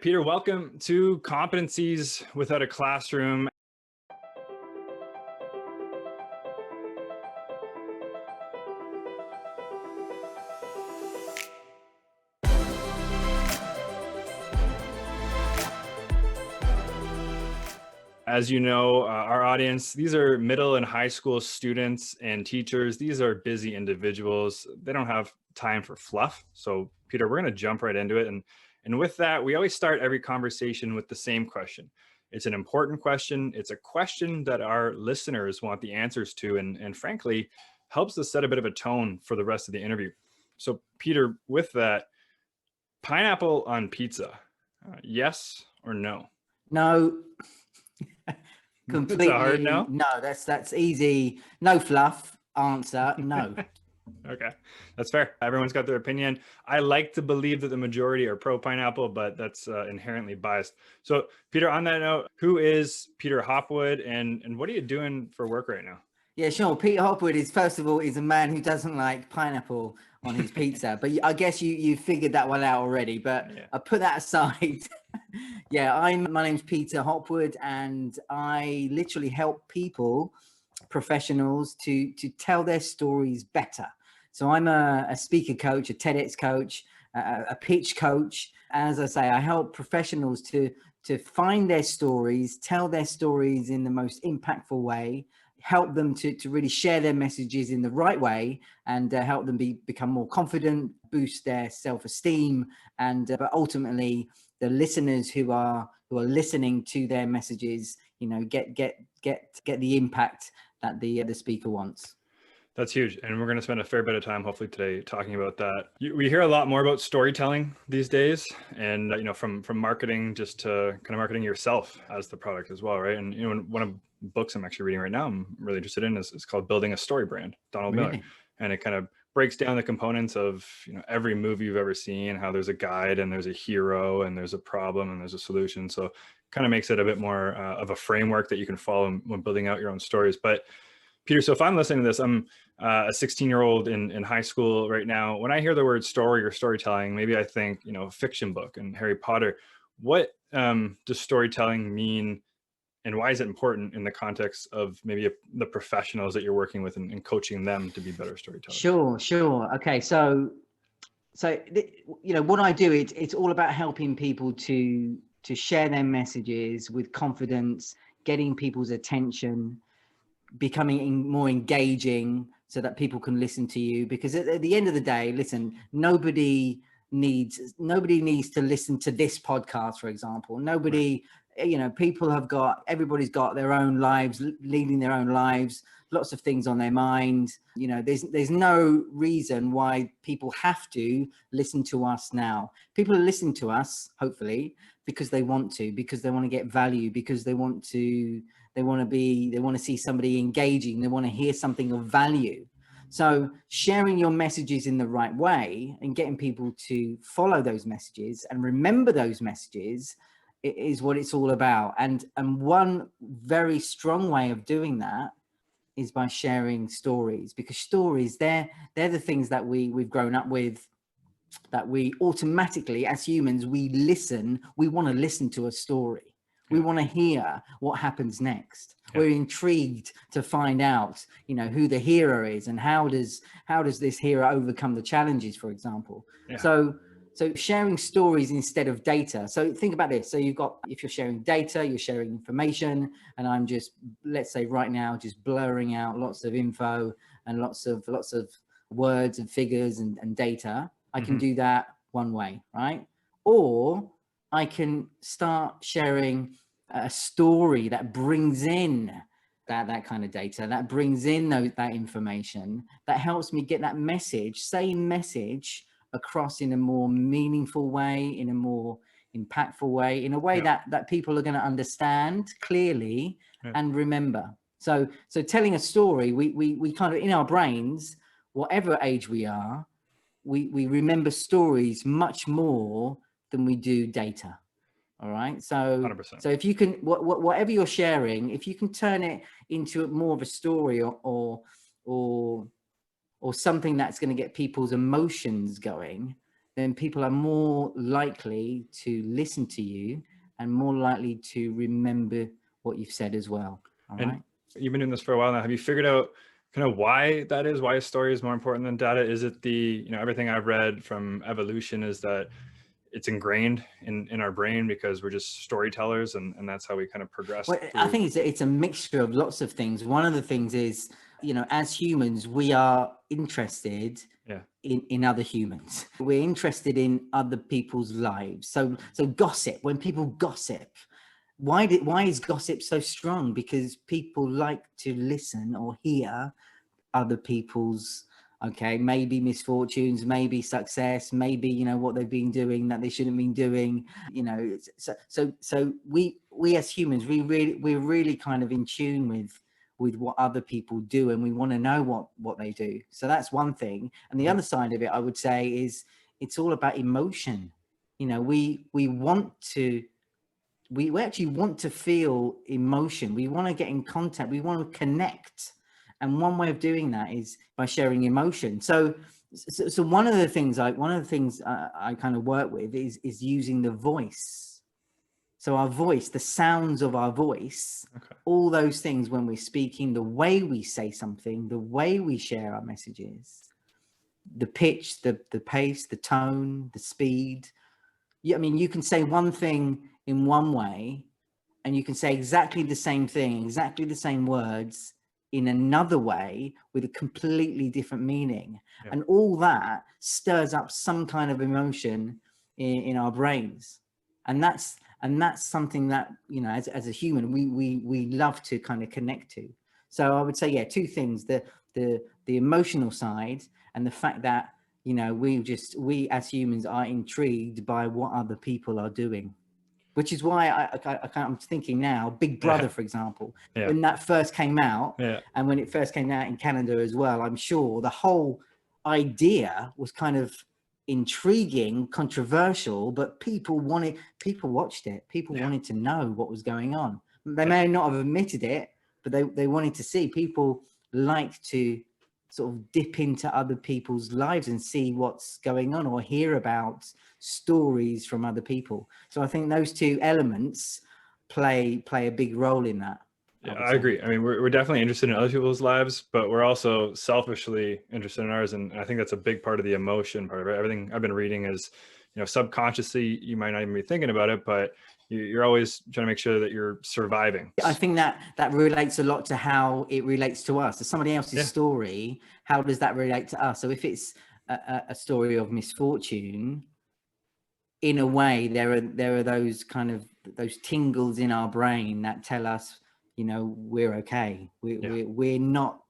Peter, welcome to Competencies Without a Classroom. As you know, our audience, these are middle and high school students and teachers. These are busy individuals. They don't have time for fluff. So, Peter, we're going to jump right into it. And with that, we always start every conversation with the same question. It's an important question. It's a question that our listeners want the answers to, and frankly, helps us set a bit of a tone for the rest of the interview. So, Peter, with that, pineapple on pizza, yes or no? No. It's Completely. a hard no? No, that's easy. No fluff answer. No. Okay, that's fair. Everyone's got their opinion. I like to believe that the majority are pro pineapple, but that's inherently biased. So, Peter, on that note, who is Peter Hopwood, and what are you doing for work right now? Yeah, sure. Peter Hopwood is, first of all, is a man who doesn't like pineapple on his pizza. But I guess you figured that one out already. But Yeah. I put that aside. Yeah, my name's Peter Hopwood, and I literally help people, professionals, to tell their stories better. So I'm a speaker coach, a TEDx coach, a pitch coach. As I say, I help professionals to find their stories, tell their stories in the most impactful way, help them to really share their messages in the right way, and help them become more confident, boost their self-esteem, and but ultimately the listeners who are listening to their messages, get the impact that the speaker wants. That's huge. And we're going to spend a fair bit of time, hopefully today, talking about that. We hear a lot more about storytelling these days, and from marketing just to kind of marketing yourself as the product as well, right? And one of the books I'm actually reading right now, I'm really interested in, is called Building a Story Brand, Donald Miller. And it kind of breaks down the components of every movie you've ever seen, how there's a guide and there's a hero and there's a problem and there's a solution. So kind of makes it a bit more of a framework that you can follow when building out your own stories. But Peter, so if I'm listening to this, I'm a 16-year-old in high school right now. When I hear the word story or storytelling, maybe I think, fiction book and Harry Potter. What does storytelling mean, and why is it important in the context of maybe the professionals that you're working with and coaching them to be better storytellers? Sure. Okay, so what I do, it's all about helping people to share their messages with confidence, getting people's attention, becoming more engaging so that people can listen to you. Because at the end of the day, listen, nobody needs to listen to this podcast, for example. Nobody, right. Everybody's got their own lives, leading their own lives, lots of things on their mind. There's no reason why people have to listen to us now. People are listening to us, hopefully, because they want to get value, because they want to see somebody engaging, they want to hear something of value. So sharing your messages in the right way and getting people to follow those messages and remember those messages is what it's all about. And one very strong way of doing that is by sharing stories, because stories, they're the things that we've grown up with, that we automatically, as humans, we want to listen to a story. We want to hear what happens next. Yeah. We're intrigued to find out, who the hero is and how does this hero overcome the challenges, for example. Yeah. So sharing stories instead of data. So think about this. So if you're sharing data, you're sharing information, and I'm just, let's say right now, just blurring out lots of info and lots of words and figures and data. I can do that one way, right? Or I can start sharing a story that brings in that kind of data, that brings in that information, that helps me get that same message across in a more meaningful way, in a more impactful way, in a way that people are going to understand clearly and remember. So telling a story, we kind of, in our brains, whatever age we are, we remember stories much more than we do data. All right. So 100%. So if you can, whatever you're sharing, if you can turn it into more of a story or something that's going to get people's emotions going, then people are more likely to listen to you and more likely to remember what you've said as well. All And right. you've been doing this for a while now. Have you figured out kind of why that is? Why a story is more important than data? Is it everything I've read from evolution is that it's ingrained in our brain because we're just storytellers, and that's how we kind of progress Well, I through. think it's a mixture of lots of things. One of the things is, as humans, we are interested Yeah. in other humans. We're interested in other people's lives. So gossip, when people gossip, why is gossip so strong? Because people like to listen or hear other people's, maybe misfortunes, maybe success, maybe what they've been doing that they shouldn't been doing. So we as humans, we're really kind of in tune with what other people do, and we want to know what they do. So that's one thing. And the other side of it, I would say, is it's all about emotion. We actually want to feel emotion. We want to get in contact. We want to connect. And one way of doing that is by sharing emotion. So one of the things I kind of work with is using the voice. So our voice, the sounds of our voice, all those things when we're speaking, the way we say something, the way we share our messages, the pitch, the pace, the tone, the speed. I mean, you can say one thing in one way, and you can say exactly the same thing, exactly the same words in another way with a completely different meaning. Yeah. And all that stirs up some kind of emotion in our brains. And that's something that, as a human, we love to kind of connect to. So I would say, yeah, two things, the emotional side and the fact that, we as humans are intrigued by what other people are doing. Which is why I'm thinking now, Big Brother, for example, when that first came out, and when it first came out in Canada as well, I'm sure the whole idea was kind of intriguing, controversial, but people watched it. People wanted to know what was going on. They may not have admitted it, but they wanted to see. People like to sort of dip into other people's lives and see what's going on or hear about stories from other people. So I think those two elements play a big role in that. Yeah, I agree. I mean, we're definitely interested in other people's lives, but we're also selfishly interested in ours. And I think that's a big part of the emotion part of it. Everything I've been reading is, subconsciously, you might not even be thinking about it, but you're always trying to make sure that you're surviving. I think that relates a lot to how it relates to us. So somebody else's story, how does that relate to us? So if it's a story of misfortune, in a way, there are those kind of those tingles in our brain that tell us, we're okay. We're not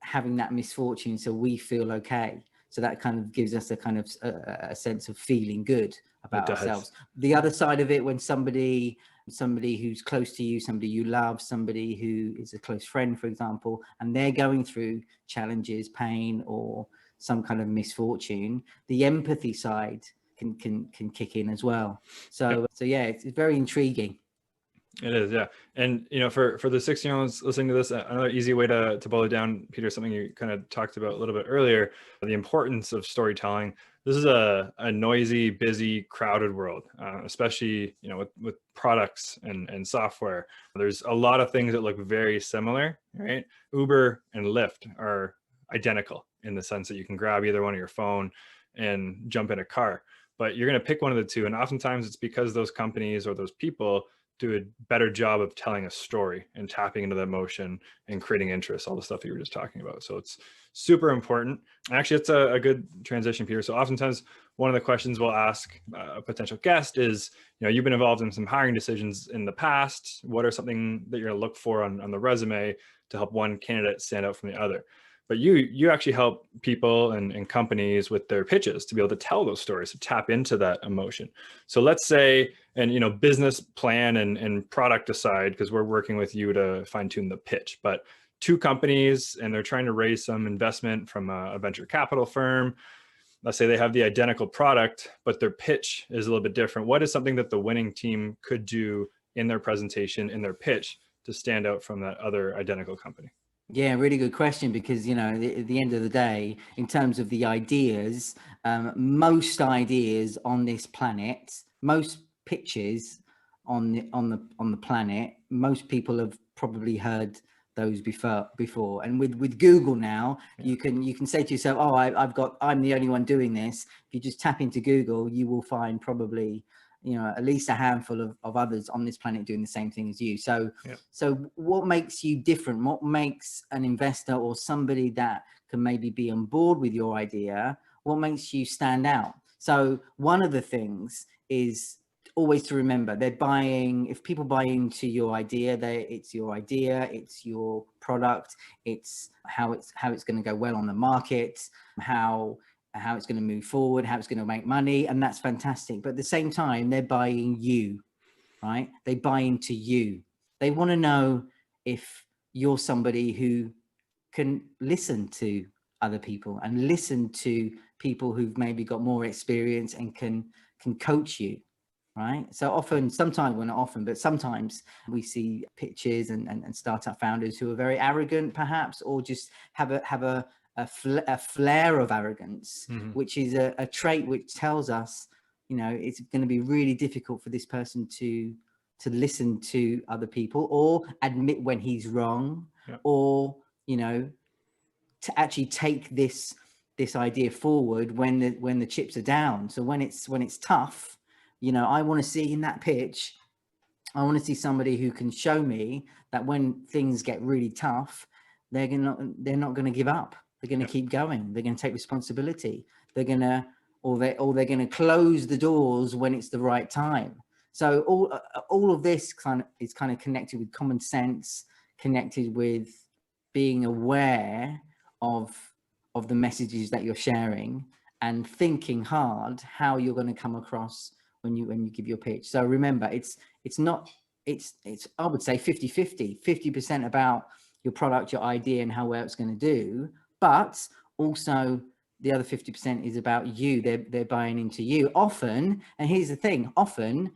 having that misfortune, so we feel okay. So that kind of gives us a kind of a sense of feeling good about ourselves. The other side of it, when somebody who's close to you, somebody you love, somebody who is a close friend, for example, and they're going through challenges, pain, or some kind of misfortune, the empathy side can kick in as well. So yeah, it's very intriguing. It is, yeah. And for the 16-year-olds listening to this, another easy way to boil it down, Peter, something you kind of talked about a little bit earlier, the importance of storytelling. This is a noisy, busy, crowded world, especially with products and software. There's a lot of things that look very similar, right? Uber and Lyft are identical in the sense that you can grab either one of your phone and jump in a car, but you're going to pick one of the two. And oftentimes it's because those companies or those people do a better job of telling a story and tapping into the emotion and creating interest, all the stuff that you were just talking about. So it's super important. Actually, it's a good transition, Peter. So oftentimes one of the questions we'll ask a potential guest is, you've been involved in some hiring decisions in the past. What are something that you're gonna look for on the resume to help one candidate stand out from the other? But you actually help people and companies with their pitches to be able to tell those stories, to tap into that emotion. So let's say, and business plan and product aside, because we're working with you to fine tune the pitch, but two companies and they're trying to raise some investment from a venture capital firm. Let's say they have the identical product, but their pitch is a little bit different. What is something that the winning team could do in their presentation, in their pitch, to stand out from that other identical company? Yeah, really good question, because, you know, at the end of the day, in terms of the ideas, most ideas on this planet, most pictures on the planet, most people have probably heard those before. And with Google now, Yeah. you can say to yourself, oh, I'm the only one doing this. If you just tap into Google, you will find probably, you know, at least a handful of others on this planet doing the same thing as you. So Yeah. so what makes you different? What makes an investor or somebody that can maybe be on board with your idea, what makes you stand out? So one of the things is always to remember, they're buying, if people buy into your idea, it's your idea, it's your product, it's how it's going to go well on the market, how it's going to move forward, how it's going to make money, and that's fantastic. But at the same time, they're buying you, right? They buy into you. They want to know if you're somebody who can listen to other people and listen to people who've maybe got more experience and can coach you, right? So often, sometimes, well, not often, but sometimes we see pitches and startup founders who are very arrogant, perhaps, or just have a flare of arrogance, Mm-hmm. which is a trait which tells us, you know, it's going to be really difficult for this person to listen to other people, or admit when he's wrong, Yeah. or, you know, to actually take this idea forward when the chips are down. So when it's tough, you know, I want to see in that pitch, I want to see somebody who can show me that when things get really tough, they're not going to give up. They're going to keep going. They're going to take responsibility. They're going to, or they're going to close the doors when it's the right time. So all of this is kind of connected with common sense, connected with being aware of the messages that you're sharing, and thinking hard how you're going to come across when you give your pitch. So remember, it's I would say 50% about your product, your idea, and how well it's going to do, but also the other 50% is about you. They're buying into you often. And here's the thing, often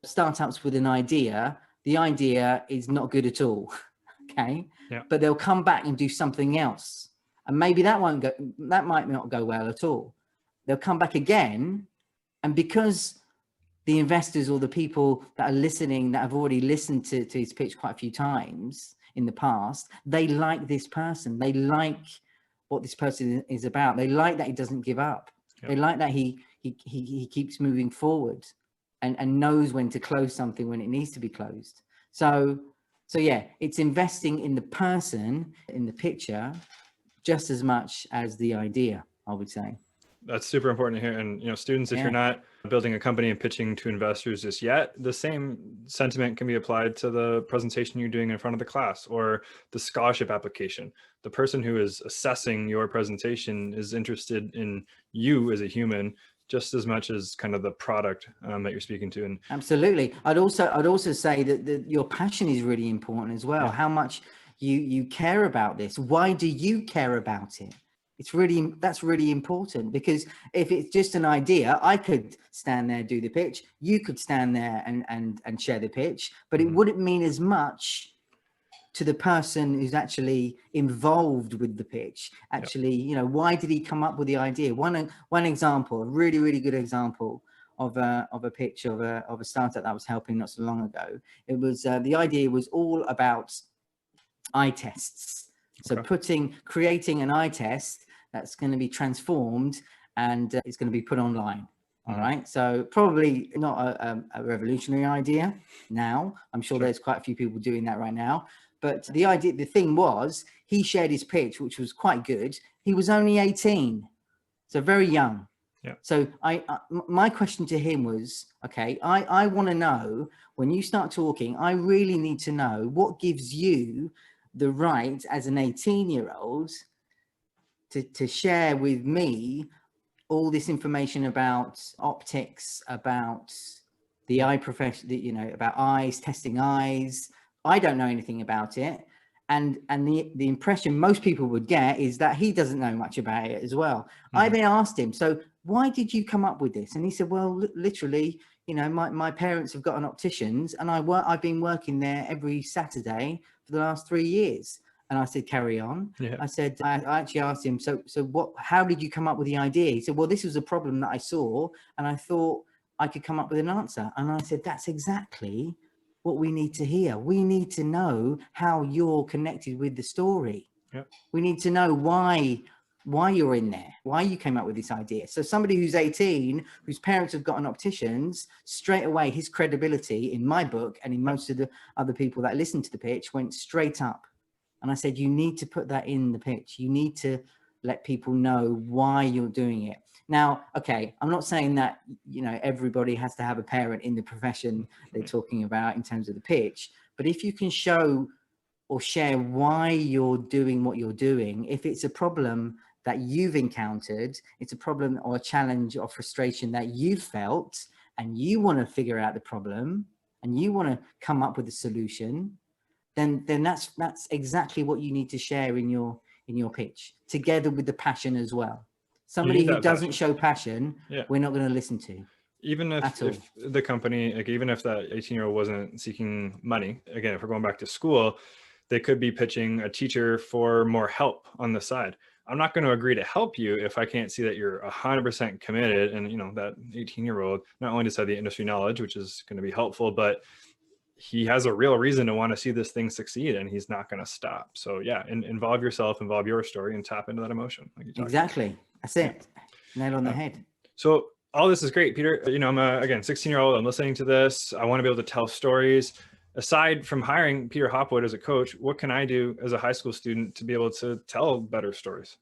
startups with an idea, the idea is not good at all. Okay. Yeah. But they'll come back and do something else, and maybe that might not go well at all. They'll come back again, and because the investors or the people that are listening, that have already listened to his pitch quite a few times in the past, they like this person. They like what this person is about. They like that he doesn't give up. Yep. They like that he keeps moving forward, and knows when to close something when it needs to be closed. So yeah, it's investing in the person in the picture just as much as the idea, I would say. That's super important to hear. And, you know, students, if you're not building a company and pitching to investors just yet, the same sentiment can be applied to the presentation you're doing in front of the class, or the scholarship application. The person who is assessing your presentation is interested in you as a human just as much as kind of the product that you're speaking to. And absolutely, I'd also say that your passion is really important as well. How much you care about this. Why do you care about it? That's really important, because if it's just an idea, I could stand there, do the pitch, you could stand there and share the pitch, but it wouldn't mean as much to the person who's actually involved with the pitch. Actually, you know, why did he come up with the idea? One example, a really good example of a pitch of a startup that I was helping not so long ago. It was the idea was all about eye tests. So creating an eye test that's going to be transformed, and it's going to be put online. All right. So probably not a revolutionary idea now. I'm sure there's quite a few people doing that right now. But the thing was, he shared his pitch, which was quite good. He was only 18, so very young. Yeah. So my question to him was, okay, I want to know, when you start talking, I really need to know what gives you the right as an 18-year-old to share with me all this information about optics, about the eye profession, you know, about eyes, testing eyes. I don't know anything about it. And the impression most people would get is that he doesn't know much about it as well. I then asked him, so why did you come up with this? And he said, well, literally, you know, my parents have got an opticians, and I've been working there every Saturday for the last 3 years. And I said, carry on. Yeah. I said, I actually asked him, so how did you come up with the idea? He said, well, this was a problem that I saw and I thought I could come up with an answer. And I said, that's exactly what we need to hear. We need to know how you're connected with the story. Yep. We need to know why you're in there, why you came up with this idea. So somebody who's 18, whose parents have gotten opticians, straight away, his credibility in my book and in most of the other people that listened to the pitch went straight up. And I said, you need to put that in the pitch. You need to let people know why you're doing it. Now, okay, I'm not saying that, you know, everybody has to have a parent in the profession they're talking about in terms of the pitch, but if you can show or share why you're doing what you're doing, if it's a problem that you've encountered, it's a problem or a challenge or frustration that you felt, and you want to figure out the problem and you want to come up with a solution, then that's exactly what you need to share in your pitch, together with the passion as well. Somebody who doesn't show passion, we're not going to listen to. Even if the company, like even if that 18-year-old wasn't seeking money, again, if we're going back to school, they could be pitching a teacher for more help on the side. I'm not going to agree to help you if I can't see that you're 100% committed. And, you know, that 18-year-old not only does have the industry knowledge, which is going to be helpful, but he has a real reason to want to see this thing succeed, and he's not going to stop. So yeah, involve yourself, involve your story, and tap into that emotion. Like you exactly. That's it. Nail on the head. So all this is great, Peter. You know, I'm again, 16-year-old. I'm listening to this. I want to be able to tell stories. Aside from hiring Peter Hopwood as a coach, what can I do as a high school student to be able to tell better stories?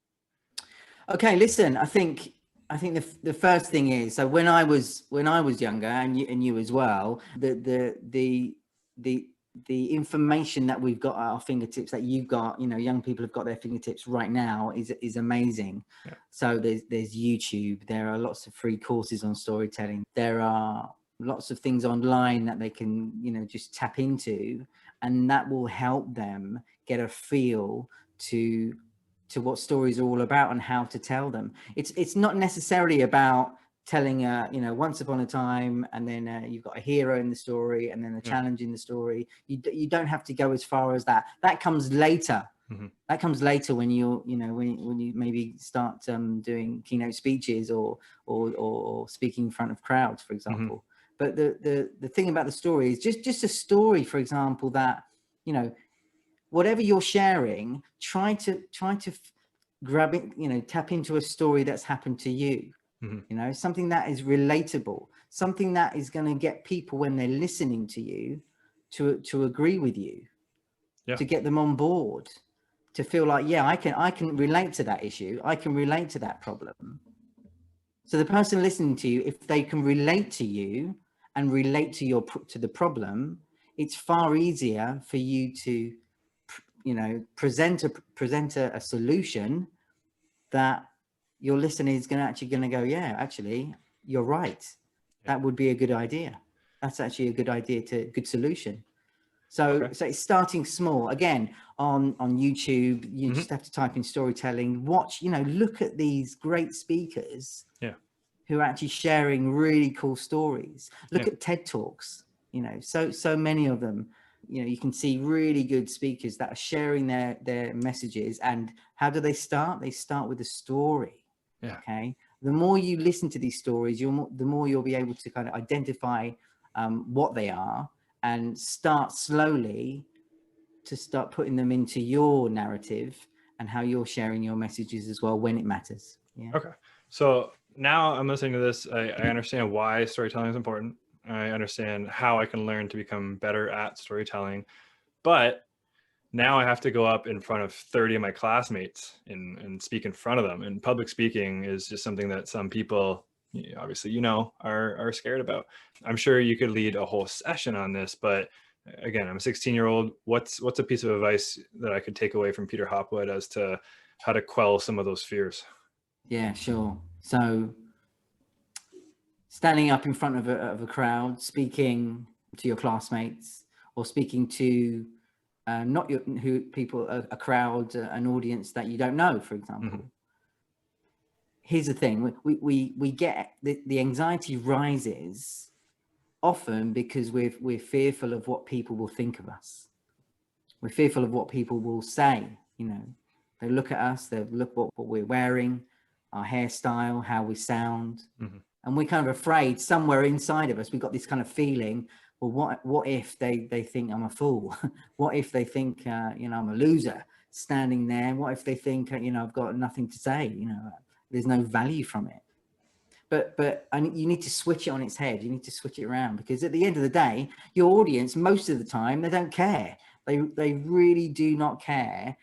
Okay, listen, I think the first thing is, so when I was younger, and you as well, the information that we've got at our fingertips, that you've got, you know, young people have got their fingertips right now, is amazing. Yeah. So there's YouTube, there are lots of free courses on storytelling, there are lots of things online that they can, you know, just tap into, and that will help them get a feel to what stories are all about and how to tell them. It's not necessarily about telling you know, once upon a time, and then you've got a hero in the story and then a challenge in the story. You don't have to go as far as that. That comes later. Mm-hmm. That comes later when you're, you know, when you maybe start doing keynote speeches or speaking in front of crowds, for example. Mm-hmm. But the thing about the story is just a story, for example, that, you know, whatever you're sharing, try to grab it, you know, tap into a story that's happened to you. Mm-hmm. You know, something that is relatable, something that is going to get people, when they're listening to you, to agree with you, to get them on board, to feel like, yeah, I can relate to that issue. I can relate to that problem. So the person listening to you, if they can relate to you and relate to the problem, it's far easier for you to, you know, present a solution that your listener is going to go, yeah, actually, you're right. That would be a good idea. That's actually a good idea, good solution. So it's starting small. Again, on YouTube, you just have to type in storytelling, watch, you know, look at these great speakers who are actually sharing really cool stories. Look at TED Talks, you know, so many of them. You know, you can see really good speakers that are sharing their messages. And how do they start? They start with a story. Yeah. Okay. The more you listen to these stories, the more you'll be able to kind of identify what they are, and start slowly to start putting them into your narrative and how you're sharing your messages as well when it matters. Yeah. Okay. So now I'm listening to this. I understand why storytelling is important. I understand how I can learn to become better at storytelling, but now I have to go up in front of 30 of my classmates and speak in front of them. And public speaking is just something that some people, obviously, you know, are scared about. I'm sure you could lead a whole session on this, but again, I'm a 16-year-old. What's a piece of advice that I could take away from Peter Hopwood as to how to quell some of those fears? Yeah, sure. So standing up in front of a crowd, speaking to your classmates, or speaking to a crowd, an audience that you don't know, for example. Mm-hmm. Here's the thing: we get the anxiety rises often because we're fearful of what people will think of us. We're fearful of what people will say. They look at us, they look what we're wearing, our hairstyle, how we sound. And we're kind of afraid somewhere inside of us, we've got this kind of feeling, well, what if they think I'm a fool? What if they think, I'm a loser standing there? What if they think, I've got nothing to say, there's no value from it. But you need to switch it on its head. You need to switch it around, because at the end of the day, your audience, most of the time, they don't care. They really do not care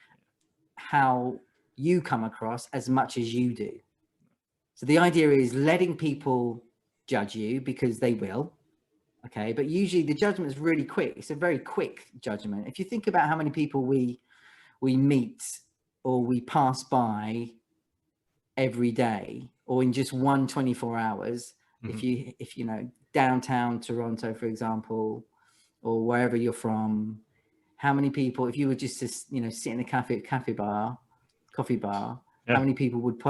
how you come across as much as you do. So the idea is letting people judge you, because they will. Okay. But usually the judgment is really quick. It's a very quick judgment. If you think about how many people we meet or we pass by every day, or in just 24 hours, if you know, downtown Toronto, for example, or wherever you're from, how many people, if you were just to, sit in a coffee bar, how many people would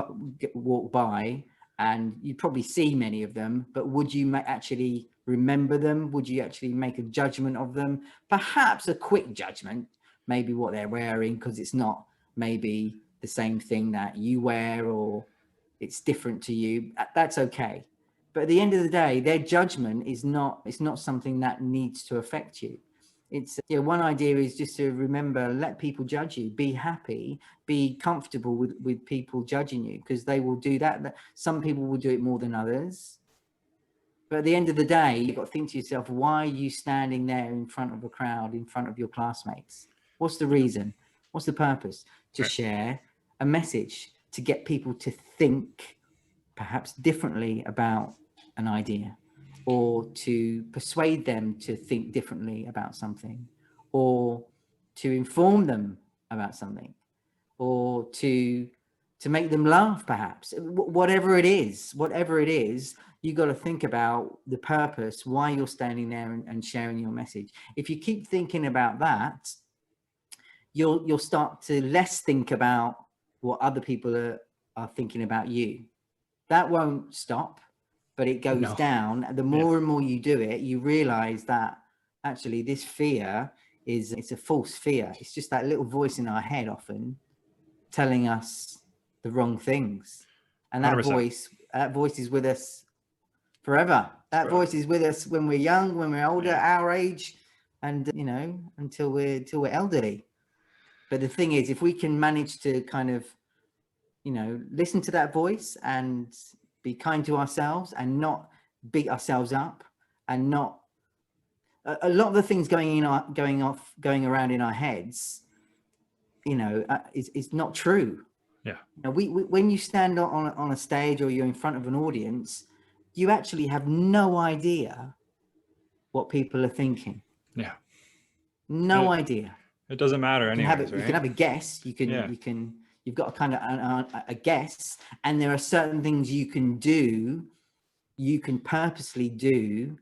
walk by, and you'd probably see many of them, but would you actually remember them? Would you actually make a judgment of them? Perhaps a quick judgment, maybe what they're wearing, because it's not maybe the same thing that you wear, or it's different to you. That's okay. But at the end of the day, their judgment it's not something that needs to affect you. It's, one idea is just to remember, let people judge you, be happy, be comfortable with people judging you, because they will do that. Some people will do it more than others. But at the end of the day, you've got to think to yourself, why are you standing there in front of a crowd, in front of your classmates? What's the reason? What's the purpose? To share a message, to get people to think perhaps differently about an idea, or to persuade them to think differently about something, or to inform them about something, or to make them laugh, perhaps. Whatever it is, you got to think about the purpose, why you're standing there and sharing your message. If you keep thinking about that, you'll start to less think about what other people are thinking about you. That won't stop, but it goes down. The more and more you do it, you realize that actually this fear it's a false fear. It's just that little voice in our head often telling us the wrong things. And that 100%. voice is with us forever. That voice is with us when we're young, when we're older, our age, and until we're elderly. But the thing is, if we can manage to kind of, listen to that voice and be kind to ourselves and not beat ourselves up, and not a lot of the things going around in our heads, is not true. Yeah. When you stand on a stage, or you're in front of an audience, you actually have no idea what people are thinking. Yeah. No idea. It doesn't matter anyway. You can have a guess. You've got a kind of a guess, and there are certain things you can purposely do,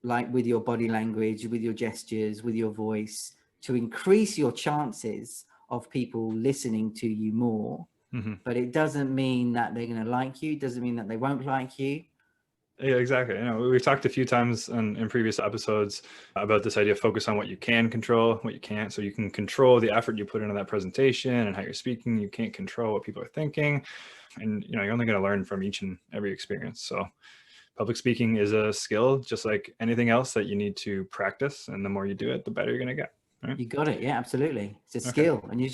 like with your body language, with your gestures, with your voice, to increase your chances of people listening to you more. But it doesn't mean that they're going to like you. It doesn't mean that they won't like you. Yeah, exactly. We've talked a few times in previous episodes about this idea of focus on what you can control, what you can't. So you can control the effort you put into that presentation and how you're speaking. You can't control what people are thinking. And, you're only going to learn from each and every experience. So public speaking is a skill, just like anything else that you need to practice. And the more you do it, the better you're going to get. Right? You got it. Yeah, absolutely. It's a skill, and you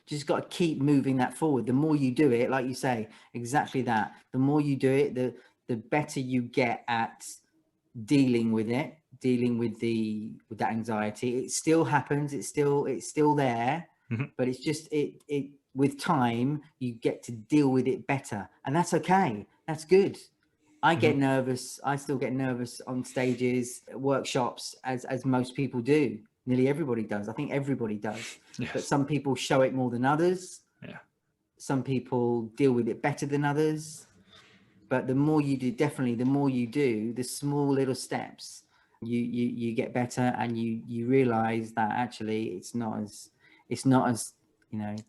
just got to keep moving that forward. The more you do it, like you say, exactly that. The more you do it, the better you get at dealing with it, dealing with that anxiety. It still happens. It's still there, but it's just it with time, you get to deal with it better, and that's okay. That's good. I get nervous. I still get nervous on stages, workshops, as most people do. Nearly everybody does. I think everybody does. Yes. But some people show it more than others. Yeah. Some people deal with it better than others. But the more you do, definitely, the more you do, the small little steps, you get better, and you realize that actually it's not as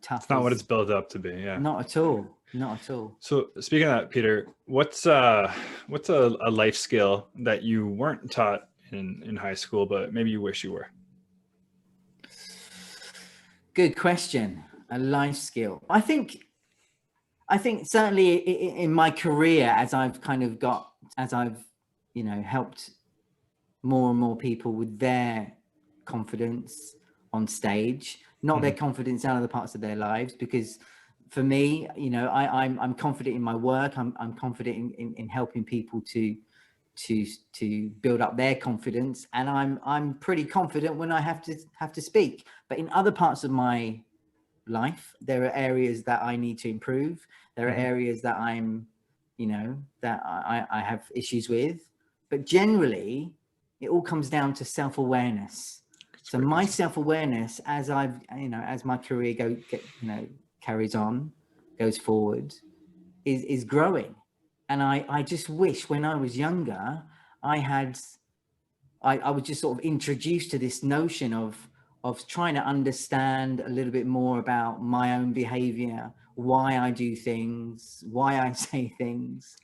tough. It's not what it's built up to be. Yeah. Not at all. Not at all. So speaking of that, Peter, what's a life skill that you weren't taught in high school, but maybe you wish you were? Good question. A life skill. I think certainly in my career, as I've helped more and more people with their confidence on stage, not their confidence in other parts of their lives, because for me, I'm confident in my work. I'm confident in helping people to build up their confidence, and I'm pretty confident when I have to speak. But in other parts of my life, there are areas that I need to improve. There are areas that that I have issues with. But generally, it all comes down to self-awareness. So my self-awareness, as as my career carries on, goes forward, is growing. And I just wish when I was younger, I was just sort of introduced to this notion of trying to understand a little bit more about my own behavior, why I do things, why I say things,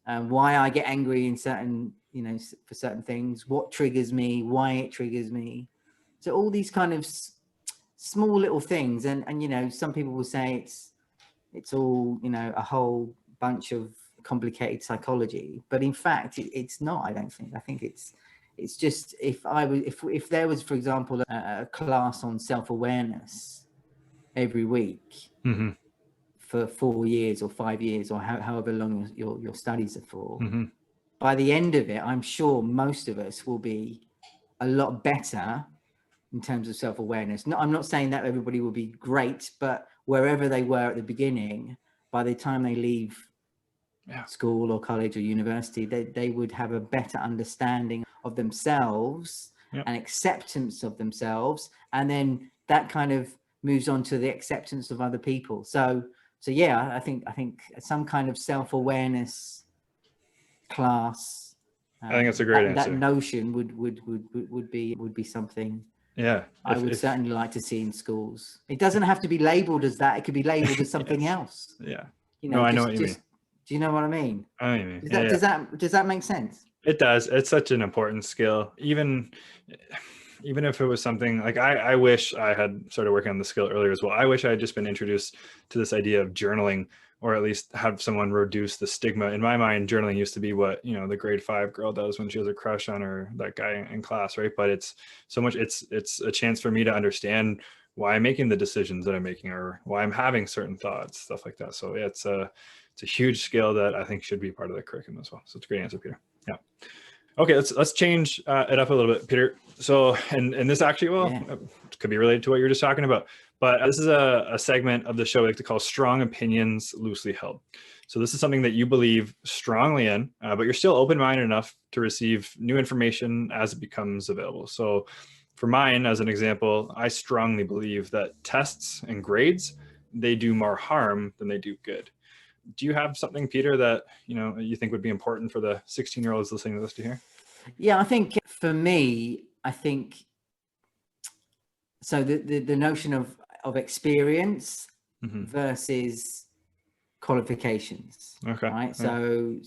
why I get angry in certain, for certain things, what triggers me, why it triggers me. So all these kind of small little things. And some people will say it's all, a whole bunch of complicated psychology, but in fact it's not. I think it's just, if there was, for example, a class on self-awareness every week for 4 years or 5 years or however long your studies are for, by the end of it, I'm sure most of us will be a lot better in terms of self-awareness. No, I'm not saying that everybody will be great, but wherever they were at the beginning, by the time they leave school or college or university, they would have a better understanding of themselves and acceptance of themselves. And then that kind of moves on to the acceptance of other people. So yeah, I think some kind of self-awareness class. I think that's a great answer. That notion would be something. Yeah, I would certainly like to see in schools. It doesn't have to be labeled as that. It could be labeled as something else. Yeah. I know what you mean. Do you know what I mean? I know what you mean. Does that make sense? It does. It's such an important skill. Even if it was something like, I wish I had started working on the skill earlier as well. I wish I had just been introduced to this idea of journaling, or at least have someone reduce the stigma. In my mind, journaling used to be what, the grade 5 girl does when she has a crush on that guy in class, right? But it's so much, it's a chance for me to understand why I'm making the decisions that I'm making, or why I'm having certain thoughts, stuff like that. So yeah, it's a huge skill that I think should be part of the curriculum as well. So it's a great answer, Peter. Yeah. Okay, let's change it up a little bit, Peter. So, and this actually, could be related to what you were just talking about, but this is a segment of the show we like to call Strong Opinions Loosely Held. So this is something that you believe strongly in, but you're still open-minded enough to receive new information as it becomes available. So for mine, as an example, I strongly believe that tests and grades, they do more harm than they do good. Do you have something, Peter, that you think would be important for the 16-year-olds listening to this to hear? Yeah, I think for me, so the notion of experience versus qualifications. Okay. Right. So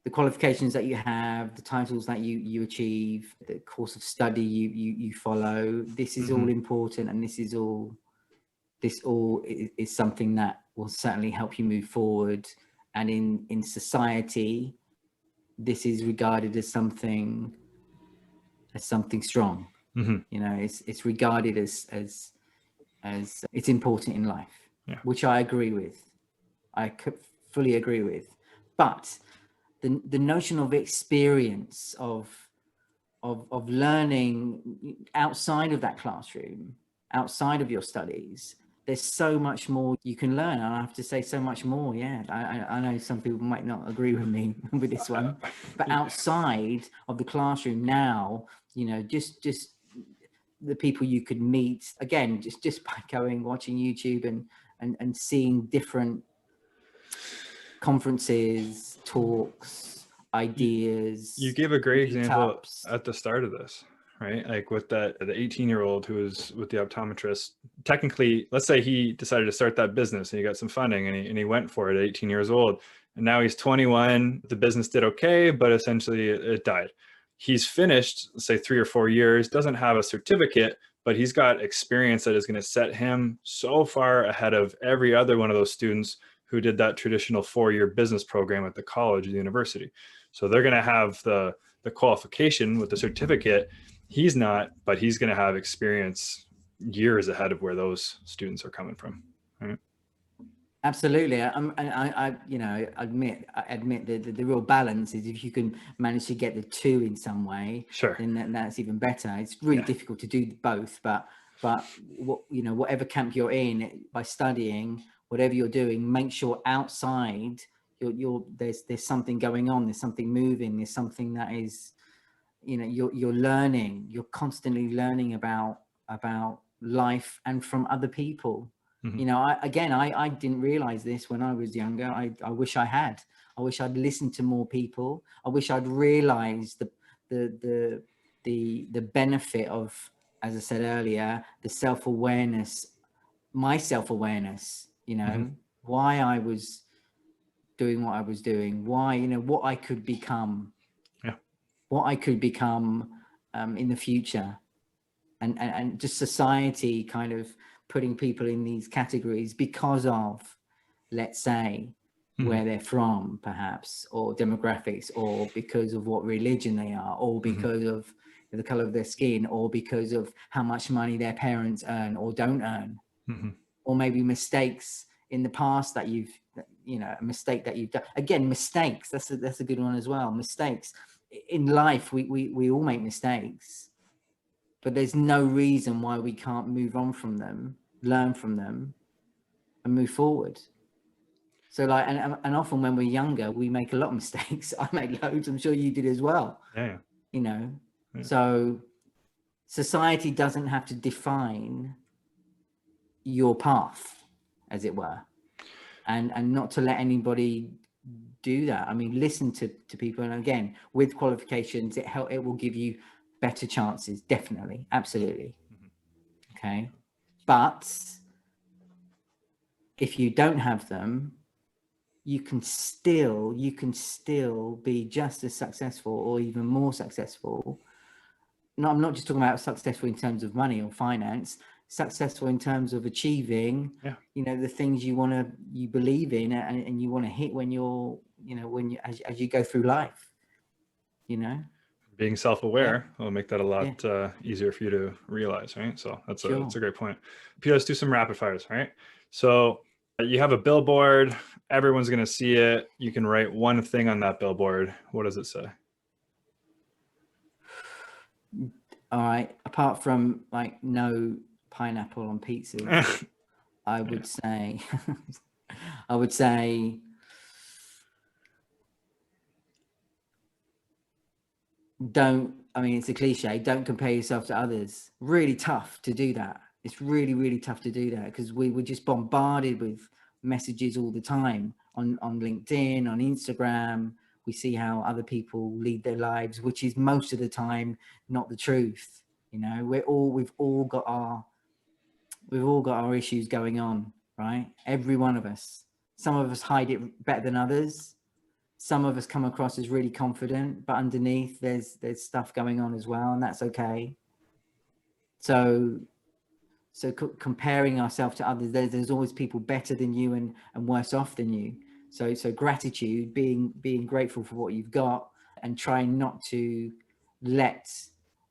the qualifications that you have, the titles that you achieve, the course of study you follow, this is all important, and this all is something that will certainly help you move forward. And in society, this is regarded as something strong. It's regarded as it's important in life, which I agree with. I fully agree with. But the notion of experience of learning outside of that classroom, outside of your studies, there's so much more you can learn. And I have to say, so much more. Yeah, I know some people might not agree with me with this one, but outside of the classroom now, just the people you could meet, again, just by watching YouTube and seeing different conferences, talks, ideas. You gave a great example at the start of this, right? Like with the 18-year-old who was with the optometrist. Technically, let's say he decided to start that business and he got some funding and he went for it at 18 years old. And now he's 21. The business did okay, but essentially it died. He's finished, say 3 or 4 years, doesn't have a certificate, but he's got experience that is going to set him so far ahead of every other one of those students who did that traditional 4-year business program at the college or the university. So they're going to have the qualification with the certificate. He's not, but he's going to have experience years ahead of where those students are coming from. Right? Absolutely. I you know, admit that the real balance is if you can manage to get the two in some way, Sure. then that's even better. It's really difficult to do both, but what, you know, whatever camp you're in, by studying, whatever you're doing, make sure outside there's something going on, there's something moving, there's something that is, you know, you're learning, you're constantly learning about life and from other people. You know, I didn't realize this when I was younger. I wish I had. I wish I'd listened to more people. I wish I'd realized the benefit of, as I said earlier, the self-awareness, my self-awareness, you know, why I was doing what I was doing, why, you know, what I could become, in the future, and just society kind of putting people in these categories because of, let's say, where they're from, perhaps, or demographics, or because of what religion they are, or because of the color of their skin, or because of how much money their parents earn or don't earn, or maybe mistakes in the past that you've, you know, a mistake that you've done. Again, mistakes, that's a good one as well. Mistakes in life, we all make mistakes, but there's no reason why we can't move on from them, learn from them, and move forward. So like, and often when we're younger, we make a lot of mistakes. I made loads. I'm sure you did as well. Yeah. You know, so society doesn't have to define your path, as it were, and not to let anybody do that. I mean, listen to people, and again, with qualifications, it will give you better chances, definitely, absolutely. Okay, but if you don't have them, you can still be just as successful or even more successful. No, I'm not just talking about successful in terms of money or finance, successful in terms of achieving, you know, the things you believe in and you want to hit when you're, you know, as you go through life, you know. Being self-aware will make that a lot easier for you to realize, right? So that's a great point. Peter, let's do some rapid fires, right? So you have a billboard, everyone's going to see it. You can write one thing on that billboard. What does it say? All right. Apart from like no pineapple on pizzas, I would say, I mean, it's a cliche, don't compare yourself to others. Really tough to do that. It's really, really tough to do that because we're just bombarded with messages all the time on LinkedIn, on Instagram. We see how other people lead their lives, which is most of the time not the truth. You know, we've all got our issues going on, right? Every one of us. Some of us hide it better than others. Some of us come across as really confident, but underneath there's stuff going on as well, and that's okay. So comparing ourselves to others, there's always people better than you and worse off than you. So gratitude, being grateful for what you've got, and trying not to let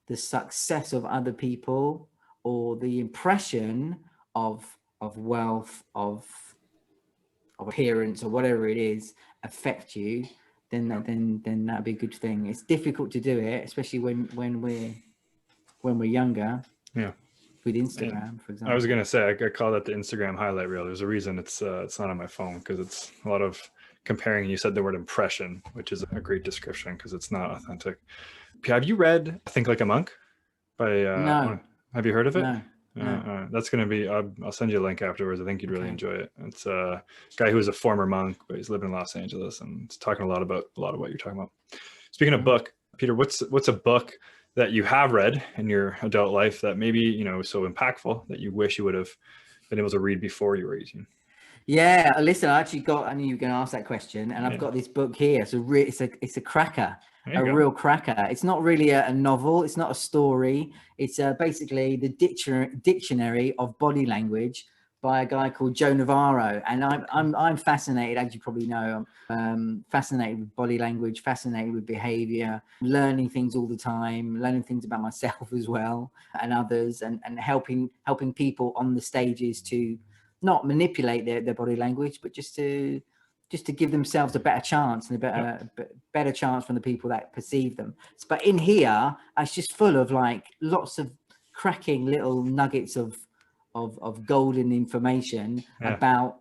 the success of other people or the impression of wealth, of appearance, or whatever it is, affect you. Then that'd be a good thing. It's difficult to do it, especially when we're younger. Yeah. With Instagram, for example. I was gonna say I call that the Instagram highlight reel. There's a reason it's not on my phone, because it's a lot of comparing. You said the word impression, which is a great description because it's not authentic. Have you read Think Like a Monk by No. Have you heard of it? No. That's going to be, I'll send you a link afterwards. I think you'd really enjoy it. It's a guy who was a former monk, but he's living in Los Angeles, and it's talking a lot about what you're talking about. Speaking of book, Peter, what's a book that you have read in your adult life that maybe, you know, was so impactful that you wish you would have been able to read before you were 18? Yeah, listen, I knew you were going to ask that question, and I've got this book here. It's a cracker. There a you go. real cracker. It's not really a novel. It's not a story. It's basically the dictionary of body language by a guy called Joe Navarro. And I'm fascinated, as you probably know, fascinated with body language, fascinated with behavior, learning things all the time, learning things about myself as well and others, and helping people on the stages to not manipulate their body language, but just to give themselves a better chance and a better chance from the people that perceive them. But in here, it's just full of like lots of cracking little nuggets of golden information about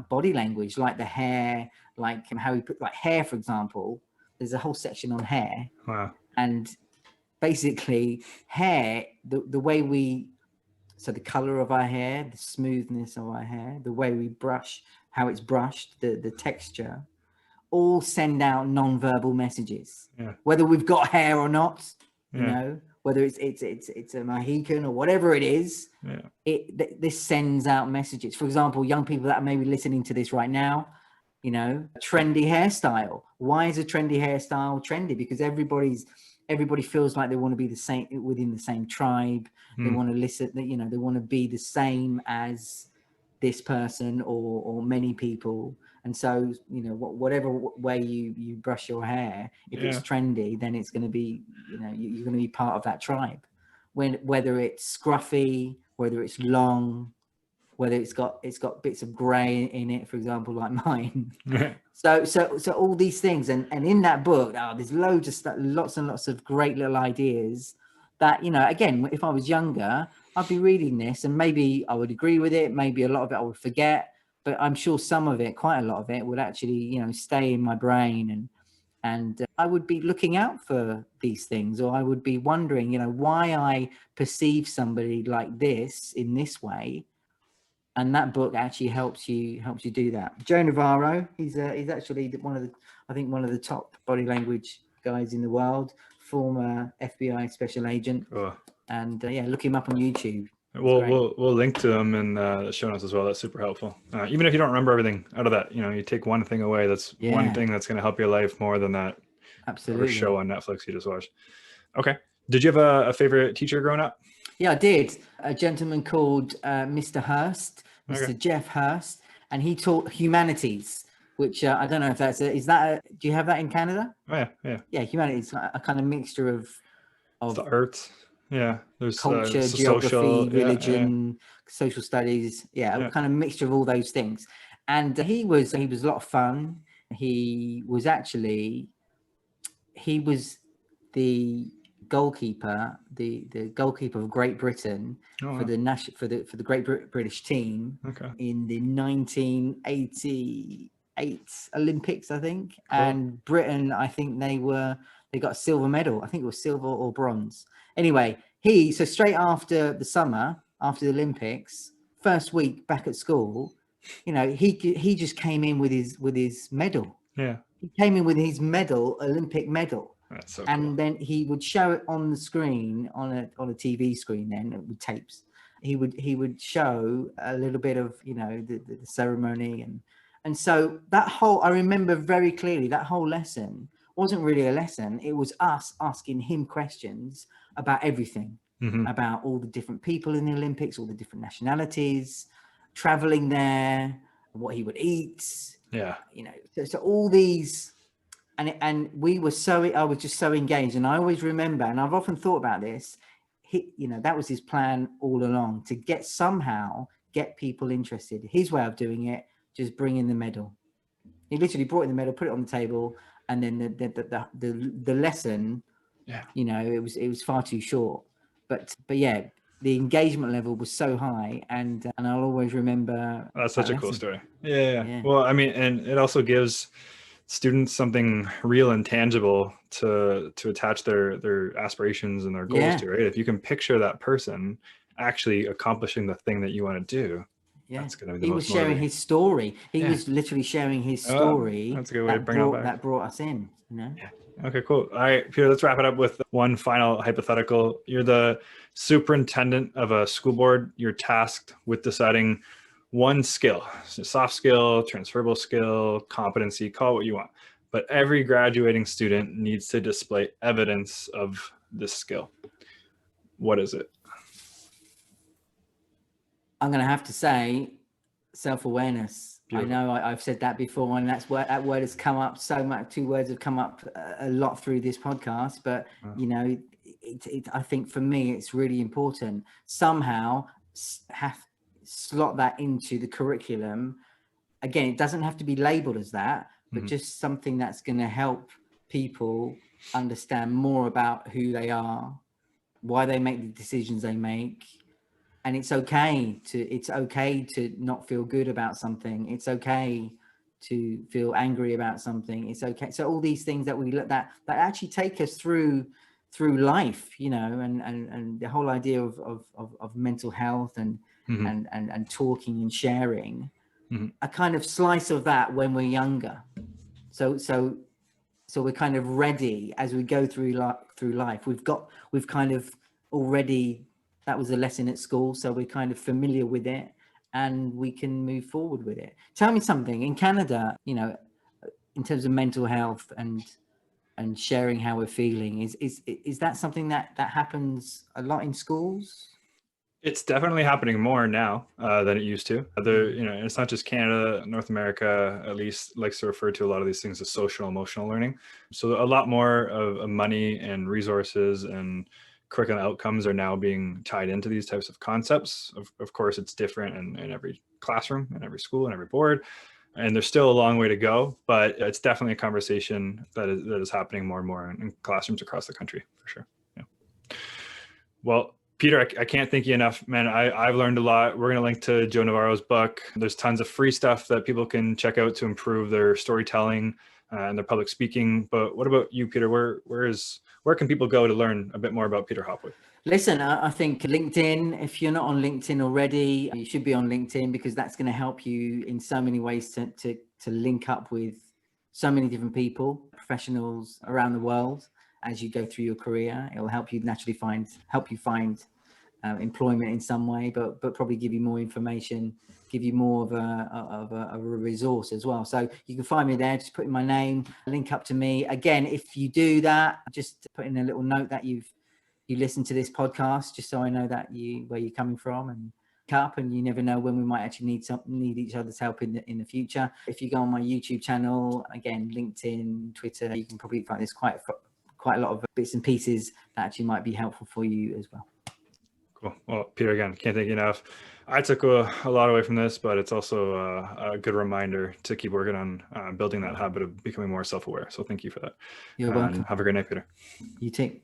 body language, like the hair, like how we put like hair, for example. There's a whole section on hair. Wow. And basically hair, the way we, so the color of our hair, the smoothness of our hair, the way we brush, how it's brushed, the texture, all send out non-verbal messages. Whether we've got hair or not, you know, whether it's a Mohican or whatever it is, this sends out messages. For example, young people that are maybe listening to this right now, you know, trendy hairstyle. Why is a trendy hairstyle trendy? Because everybody feels like they want to be the same within the same tribe. They want to listen, you know, they want to be the same as this person or many people. And so, you know, whatever way you brush your hair, if it's trendy, then it's going to be, you know, you're going to be part of that tribe. Whether it's scruffy, whether it's long, whether it's got bits of gray in it, for example, like mine. So all these things, and in that book, there's loads of stuff, lots and lots of great little ideas that, you know, again, if I was younger, I'd be reading this and maybe I would agree with it. Maybe a lot of it I would forget, but I'm sure some of it, quite a lot of it, would actually, you know, stay in my brain, and I would be looking out for these things, or I would be wondering, you know, why I perceive somebody like this in this way. And that book actually helps you do that. Joe Navarro, he's actually one of the top body language guys in the world, former FBI special agent. And look him up on YouTube. We'll link to them in the show notes as well. That's super helpful. Even if you don't remember everything out of that, you know, you take one thing away. That's one thing that's going to help your life more than that show on Netflix you just watched. Okay. Did you have a favorite teacher growing up? Yeah, I did. A gentleman called Mr. Hurst, Mr. Jeff Hurst, and he taught humanities, which I don't know if that's do you have that in Canada? Oh, yeah. Yeah, humanities, a kind of mixture of the arts. Yeah, there's culture, geography, religion, social studies. A kind of mixture of all those things. And he was a lot of fun. He was the goalkeeper, the goalkeeper of Great Britain for the Great British team in the 1988 Olympics, I think. Cool. And Britain, I think they got a silver medal. I think it was silver or bronze. Anyway, so straight after the summer, after the Olympics, first week back at school, you know, he just came in with his medal. Yeah. He came in with his medal, Olympic medal. That's so cool. Then he would show it on the screen, on a TV screen, then with tapes. He would show a little bit of, you know, the ceremony, and so that whole, I remember very clearly, that whole lesson wasn't really a lesson. It was us asking him questions about everything, about all the different people in the Olympics, all the different nationalities, traveling there, what he would eat. Yeah, you know, so all these. And I was just so engaged, and I always remember, and I've often thought about this, you know, that was his plan all along, to somehow get people interested. His way of doing it, just bring in the medal. He literally brought in the medal, put it on the table, and then the lesson, you know, it was far too short. But yeah, the engagement level was so high, and I'll always remember. That's such a cool story. Yeah. Well, I mean, and it also gives students something real and tangible to attach their aspirations and their goals to, right? If you can picture that person actually accomplishing the thing that you want to do, that's going to be the most motivating. Sharing his story. He was literally sharing his story. That's a good way to bring it back. That brought us in, you know? Yeah. Okay, cool. All right, Peter, let's wrap it up with one final hypothetical. You're the superintendent of a school board. You're tasked with deciding one skill, soft skill, transferable skill, competency, call it what you want. but every graduating student needs to display evidence of this skill. What is it? I'm going to have to say self-awareness. Beautiful. I know I've said that before, and that word has come up so much. Two words have come up a lot through this podcast, but you know, I think for me, it's really important. Somehow slot that into the curriculum. Again, it doesn't have to be labeled as that, but just something that's going to help people understand more about who they are, why they make the decisions they make. And it's okay to not feel good about something. It's okay to feel angry about something. It's okay. So all these things that we look that actually take us through life, you know, and the whole idea of mental health and talking and sharing, a kind of slice of that when we're younger. So we're kind of ready as we go through life. We've kind of already, that was a lesson at school, so we're kind of familiar with it and we can move forward with it. Tell me something, in Canada, you know, in terms of mental health and sharing how we're feeling, is that something that happens a lot in schools? It's definitely happening more now than it used to. You know, it's not just Canada, North America, at least likes to refer to a lot of these things as social emotional learning. So a lot more of money and resources and curriculum outcomes are now being tied into these types of concepts. Of course, it's different in every classroom, in every school, and every board. And there's still a long way to go, but it's definitely a conversation that is happening more and more in classrooms across the country, for sure. Yeah. Well, Peter, I can't thank you enough, man. I've learned a lot. We're going to link to Joe Navarro's book. There's tons of free stuff that people can check out to improve their storytelling and their public speaking. But what about you, Peter? Where can people go to learn a bit more about Peter Hopwood? Listen, I think LinkedIn, if you're not on LinkedIn already, you should be on LinkedIn, because that's going to help you in so many ways to link up with so many different people, professionals around the world as you go through your career. It will help you naturally find employment in some way, but probably give you more information, give you more of a resource as well. So you can find me there, just put in my name, link up to me. Again, if you do that, just put in a little note that you listen to this podcast, just so I know that where you're coming from, and you never know when we might actually need each other's help in the future. If you go on my YouTube channel, again, LinkedIn, Twitter, you can probably find there's quite a lot of bits and pieces that actually might be helpful for you as well. Cool. Well, Peter, again, can't thank you enough. I took a lot away from this, but it's also a good reminder to keep working on building that habit of becoming more self-aware. So thank you for that. You're welcome. Have a great night, Peter. You too.